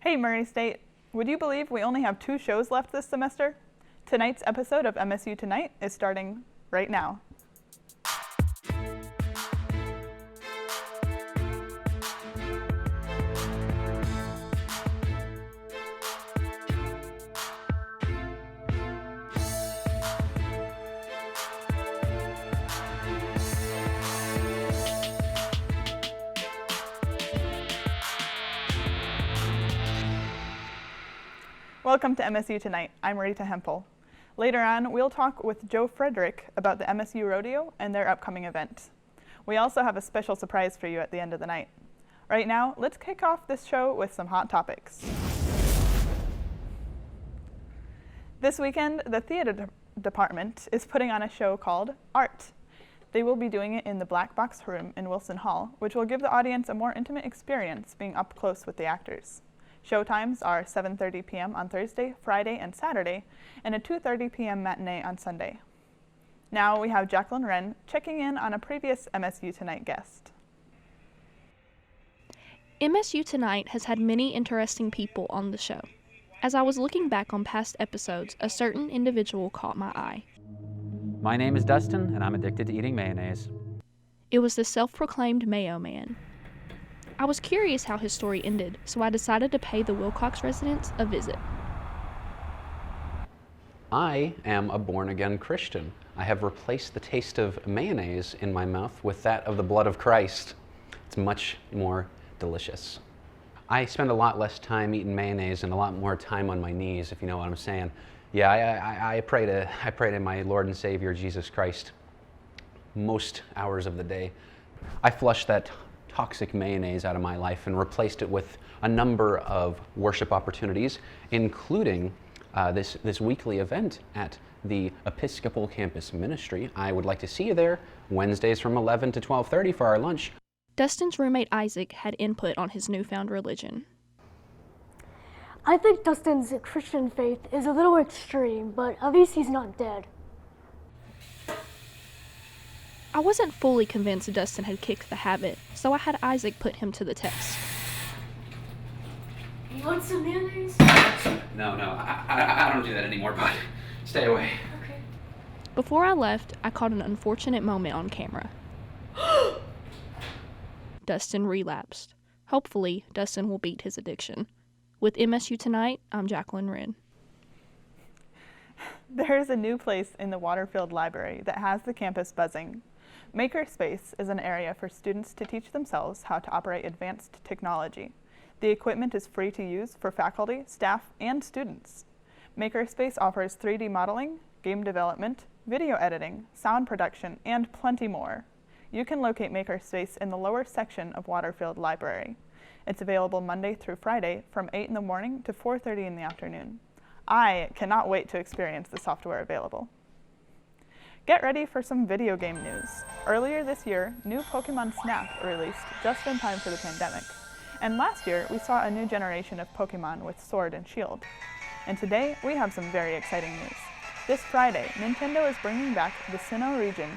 Hey Murray State, would you believe we only have 2 shows left this semester? Tonight's episode of MSU Tonight is starting right now. Welcome to MSU Tonight. I'm Rita Hempel. Later on, we'll talk with Joe Frederick about the MSU Rodeo and their upcoming event. We also have a special surprise for you at the end of the night. Right now, let's kick off this show with some hot topics. This weekend, the theater department is putting on a show called Art. They will be doing it in the Black Box Room in Wilson Hall, which will give the audience a more intimate experience being up close with the actors. Showtimes are 7:30 p.m. on Thursday, Friday, and Saturday, and a 2:30 p.m. matinee on Sunday. Now we have Jacqueline Wren checking in on a previous MSU Tonight guest. MSU Tonight has had many interesting people on the show. As I was looking back on past episodes, a certain individual caught my eye. My name is Dustin, and I'm addicted to eating mayonnaise. It was the self-proclaimed Mayo Man. I was curious how his story ended, so I decided to pay the Wilcox residents a visit. I am a born-again Christian. I have replaced the taste of mayonnaise in my mouth with that of the blood of Christ. It's much more delicious. I spend a lot less time eating mayonnaise and a lot more time on my knees, if you know what I'm saying. Yeah, I pray to my Lord and Savior Jesus Christ most hours of the day. I flush that toxic mayonnaise out of my life and replaced it with a number of worship opportunities, including this weekly event at the Episcopal Campus Ministry. I would like to see you there Wednesdays from 11 to 12:30 for our lunch. Dustin's roommate Isaac had input on his newfound religion. I think Dustin's Christian faith is a little extreme, but at least he's not dead. I wasn't fully convinced Dustin had kicked the habit, so I had Isaac put him to the test. You want some mayonnaise? No, I don't do that anymore, bud. Stay away. Okay. Before I left, I caught an unfortunate moment on camera. Dustin relapsed. Hopefully, Dustin will beat his addiction. With MSU Tonight, I'm Jacqueline Wren. There is a new place in the Waterfield Library that has the campus buzzing. Makerspace is an area for students to teach themselves how to operate advanced technology. The equipment is free to use for faculty, staff, and students. Makerspace offers 3D modeling, game development, video editing, sound production, and plenty more. You can locate Makerspace in the lower section of Waterfield Library. It's available Monday through Friday from 8 in the morning to 4:30 in the afternoon. I cannot wait to experience the software available. Get ready for some video game news. Earlier this year, new Pokemon Snap released just in time for the pandemic. And last year, we saw a new generation of Pokemon with Sword and Shield. And today, we have some very exciting news. This Friday, Nintendo is bringing back the Sinnoh region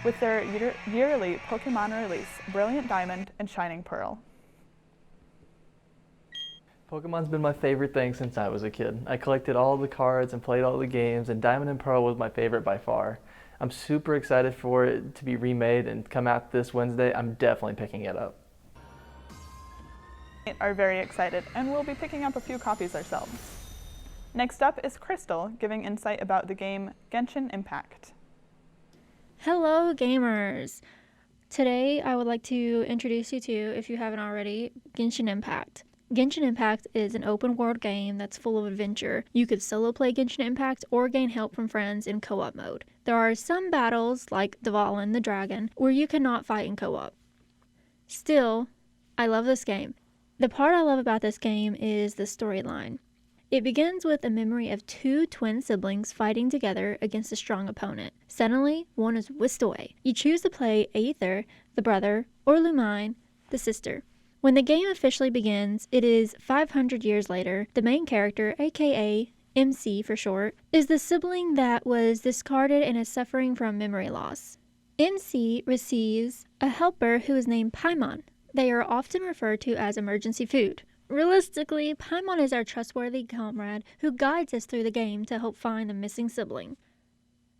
with their yearly Pokemon release, Brilliant Diamond and Shining Pearl. Pokemon's been my favorite thing since I was a kid. I collected all the cards and played all the games, and Diamond and Pearl was my favorite by far. I'm super excited for it to be remade and come out this Wednesday. I'm definitely picking it up. We are very excited, and we'll be picking up a few copies ourselves. Next up is Crystal giving insight about the game Genshin Impact. Hello gamers! Today I would like to introduce you to, if you haven't already, Genshin Impact. Genshin Impact is an open world game that's full of adventure. You could solo play Genshin Impact or gain help from friends in co-op mode. There are some battles, like Dvalin the Dragon, where you cannot fight in co-op. Still, I love this game. The part I love about this game is the storyline. It begins with a memory of 2 twin siblings fighting together against a strong opponent. Suddenly, one is whisked away. You choose to play Aether, the brother, or Lumine, the sister. When the game officially begins, it is 500 years later. The main character, aka MC for short, is the sibling that was discarded and is suffering from memory loss. MC receives a helper who is named Paimon. They are often referred to as emergency food. Realistically, Paimon is our trustworthy comrade who guides us through the game to help find the missing sibling.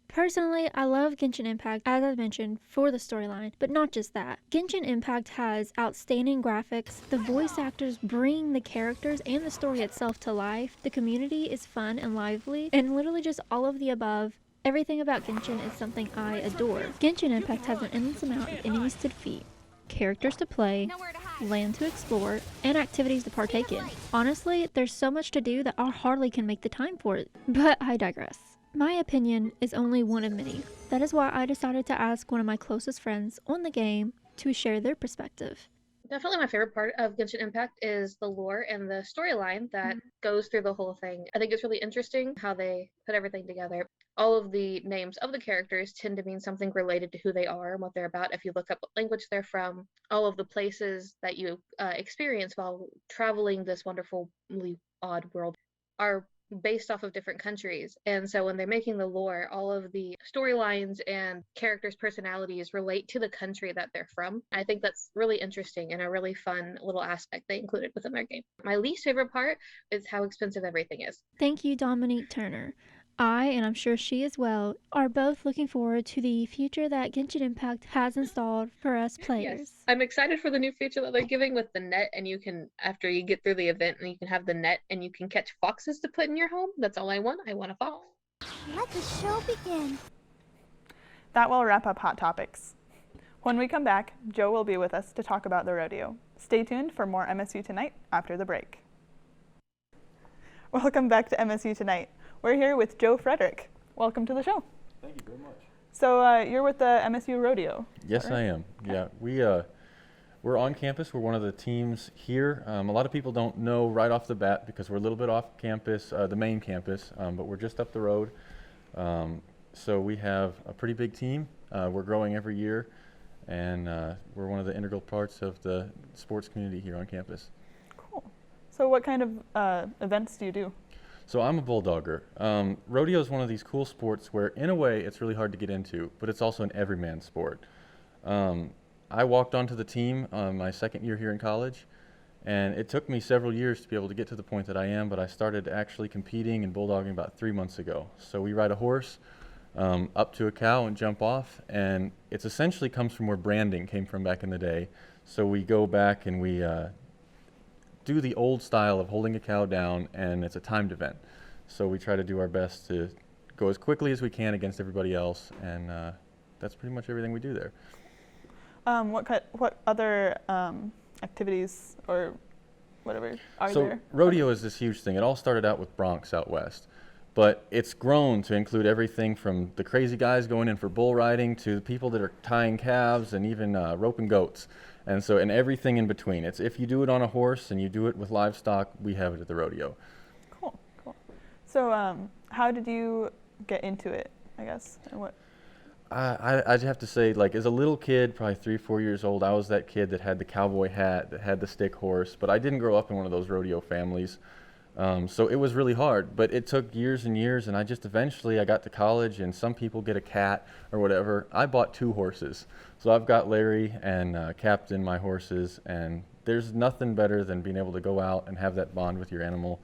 Personally, I love Genshin Impact, as I mentioned, for the storyline, but not just that. Genshin Impact has outstanding graphics, the voice actors bring the characters and the story itself to life, the community is fun and lively, and literally just all of the above. Everything about Genshin is something I adore. Genshin Impact has an endless amount of enemies to defeat, characters to play, land to explore, and activities to partake in. Honestly, there's so much to do that I hardly can make the time for it, but I digress. My opinion is only one of many. That is why I decided to ask one of my closest friends on the game to share their perspective. Definitely my favorite part of Genshin Impact is the lore and the storyline that goes through the whole thing. I think it's really interesting how they put everything together. All of the names of the characters tend to mean something related to who they are and what they're about. If you look up what language they're from, all of the places that you experience while traveling this wonderfully odd world are based off of different countries. And so when they're making the lore, all of the storylines and characters' personalities relate to the country that they're from. I think that's really interesting and a really fun little aspect they included within their game. My least favorite part is how expensive everything is. Thank you, Dominique Turner. I, and I'm sure she as well, are both looking forward to the future that Genshin Impact has installed for us players. Yes. I'm excited for the new feature that they're giving with the net, and you can, after you get through the event, and you can have the net and you can catch foxes to put in your home. That's all I want. I want a fox. Let the show begin. That will wrap up Hot Topics. When we come back, Joe will be with us to talk about the rodeo. Stay tuned for more MSU Tonight after the break. Welcome back to MSU Tonight. We're here with Joe Frederick. Welcome to the show. Thank you very much. So you're with the MSU Rodeo. Yes, right? I am. Yeah, we're on campus. We're one of the teams here. A lot of people don't know right off the bat because we're a little bit off campus, the main campus, but we're just up the road. So we have a pretty big team. We're growing every year, and we're one of the integral parts of the sports community here on campus. Cool. So what kind of events do you do? So I'm a bulldogger. Rodeo is one of these cool sports where, in a way, it's really hard to get into, but it's also an everyman sport. I walked onto the team my second year here in college, and it took me several years to be able to get to the point that I am, but I started actually competing and bulldogging about 3 months ago. So we ride a horse up to a cow and jump off, and it essentially comes from where branding came from back in the day. So we go back and we do the old style of holding a cow down, and it's a timed event. So we try to do our best to go as quickly as we can against everybody else, and that's pretty much everything we do there. What other activities or whatever are there? So rodeo is this huge thing. It all started out with Bronx out west, but it's grown to include everything from the crazy guys going in for bull riding to the people that are tying calves and even roping goats. And everything in between. It's if you do it on a horse and you do it with livestock, we have it at the rodeo. Cool. So how did you get into it, I guess? And what? I'd have to say, like, as a little kid, probably 3 or 4 years old, I was that kid that had the cowboy hat, that had the stick horse, but I didn't grow up in one of those rodeo families. So it was really hard, but it took years and years, and I got to college, and some people get a cat or whatever. I bought 2 horses. So I've got Larry and Captain, my horses, and there's nothing better than being able to go out and have that bond with your animal.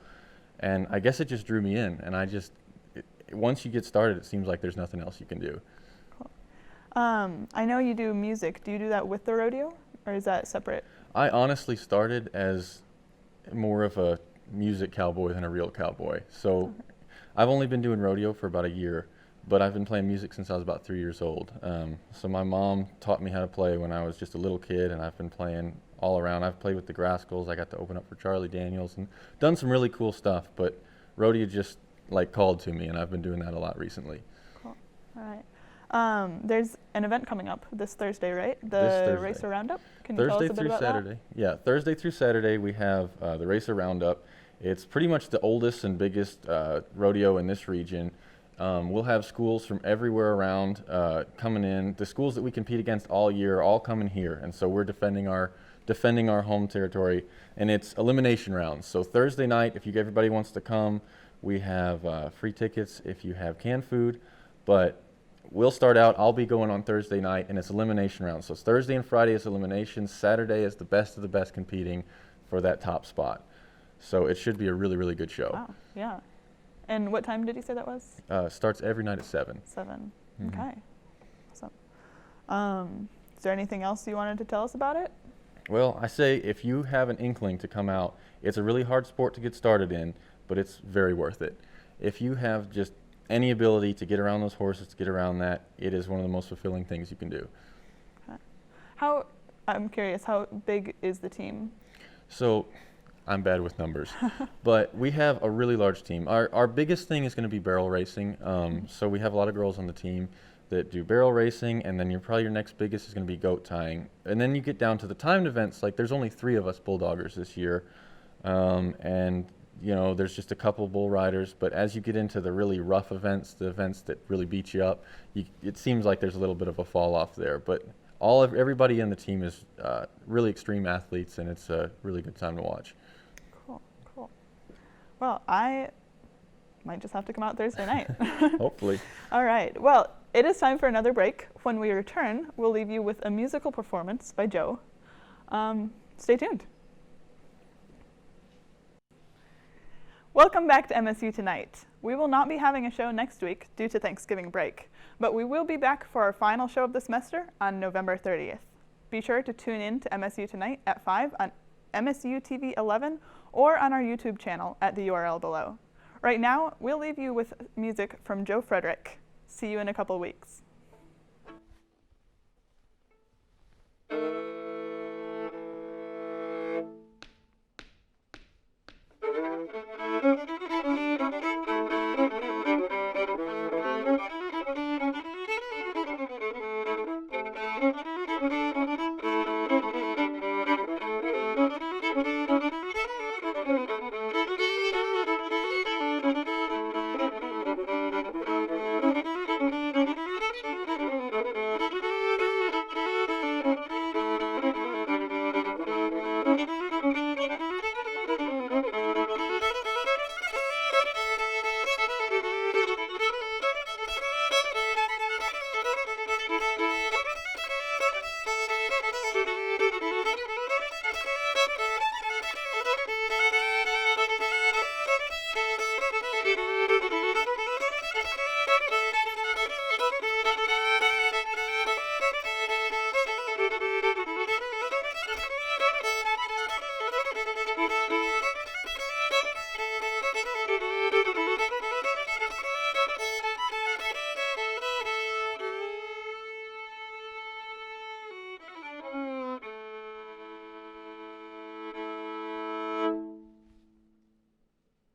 And I guess it just drew me in, and once you get started, it seems like there's nothing else you can do. Cool. I know you do music. Do you do that with the rodeo, or is that separate? I honestly started as more of a music cowboy than a real cowboy. So I've only been doing rodeo for about a year, but I've been playing music since I was about 3 years old. So my mom taught me how to play when I was just a little kid, and I've been playing all around. I've played with the Grascals. I got to open up for Charlie Daniels and done some really cool stuff, but rodeo just called to me, and I've been doing that a lot recently. Cool. All right. There's an event coming up this Thursday, right? The Racer Roundup? Can you tell us a bit about Saturday. that? Yeah, Thursday through Saturday we have the Racer Roundup. It's pretty much the oldest and biggest rodeo in this region. We'll have schools from everywhere around coming in. The schools that we compete against all year are all coming here, and so we're defending our home territory, and it's elimination rounds. So Thursday night, if everybody wants to come, we have free tickets if you have canned food, but we'll start out. I'll be going on Thursday night, and it's elimination rounds. So it's Thursday and Friday is elimination. Saturday is the best of the best competing for that top spot. So it should be a really, really good show. Wow, yeah. And what time did you say that was? Starts every night at 7. 7. Mhm. Okay. Awesome. Is there anything else you wanted to tell us about it? Well, I say if you have an inkling to come out, it's a really hard sport to get started in, but it's very worth it. If you have just any ability to get around those horses, to get around that, it is one of the most fulfilling things you can do. Okay. I'm curious, how big is the team? So, I'm bad with numbers, but we have a really large team. Our biggest thing is going to be barrel racing. So we have a lot of girls on the team that do barrel racing, and then your next biggest is going to be goat tying. And then you get down to the timed events, like there's only 3 of us bulldoggers this year, and there's just a couple bull riders. But as you get into the really rough events, the events that really beat you up, it seems like there's a little bit of a fall off there. But everybody in the team is really extreme athletes, and it's a really good time to watch. Cool. Well, I might just have to come out Thursday night. Hopefully. All right. Well, it is time for another break. When we return, we'll leave you with a musical performance by Joe. Stay tuned. Welcome back to MSU Tonight. We will not be having a show next week due to Thanksgiving break, but we will be back for our final show of the semester on November 30th. Be sure to tune in to MSU Tonight at 5 on MSU TV 11 or on our YouTube channel at the URL below. Right now, we'll leave you with music from Joe Frederick. See you in a couple weeks.